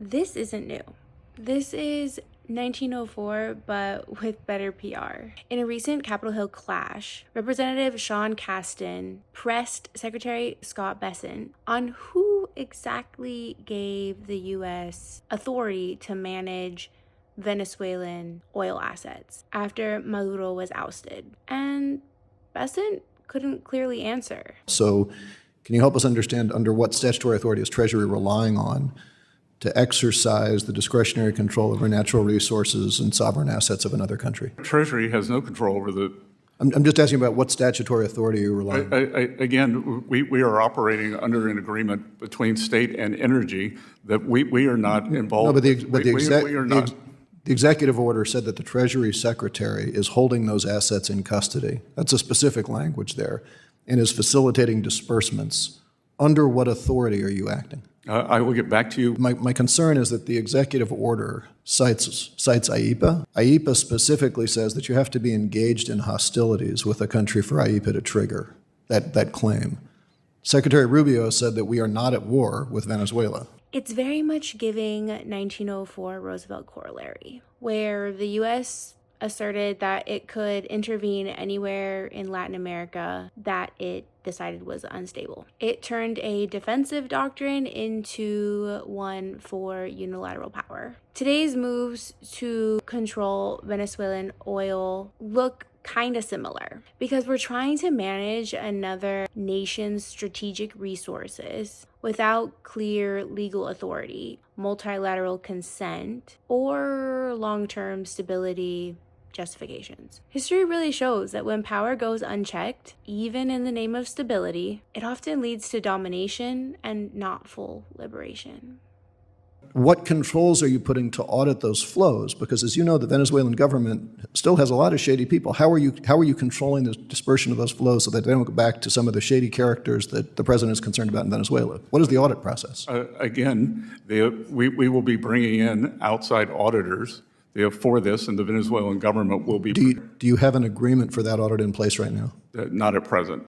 This isn't new. This is 1904, but with better PR. In a recent Capitol Hill clash, Representative Sean Casten pressed Secretary Scott Bessent on who exactly gave the U.S. authority to manage Venezuelan oil assets after Maduro was ousted. And Bessent couldn't clearly answer. So can you help us understand under what statutory authority is Treasury relying on to exercise the discretionary control over natural resources and sovereign assets of another country? Treasury has no control over the... I'm just asking about what statutory authority you're relying on. Again, we are operating under an agreement between state and energy that we are not involved. No, but the executive order said that the Treasury Secretary is holding those assets in custody. That's a specific language there, and is facilitating disbursements. Under what authority are you acting? I will get back to you. My concern is that the executive order cites IEPA. IEPA specifically says that you have to be engaged in hostilities with a country for IEPA to trigger that claim. Secretary Rubio said that we are not at war with Venezuela. It's very much giving 1904 Roosevelt Corollary, where the U.S. asserted that it could intervene anywhere in Latin America that it decided was unstable. It turned a defensive doctrine into one for unilateral power. Today's moves to control Venezuelan oil look kind of similar because we're trying to manage another nation's strategic resources without clear legal authority, multilateral consent, or long-term stability justifications. History really shows that when power goes unchecked, even in the name of stability, it often leads to domination and not full liberation. What controls are you putting to audit those flows? Because as you know, the Venezuelan government still has a lot of shady people. How are you controlling the dispersion of those flows so that they don't go back to some of the shady characters that the president is concerned about in Venezuela? What is the audit process? Again, we will be bringing in outside auditors for this, and the Venezuelan government will be... Do you have an agreement for that audit in place right now? Not at present.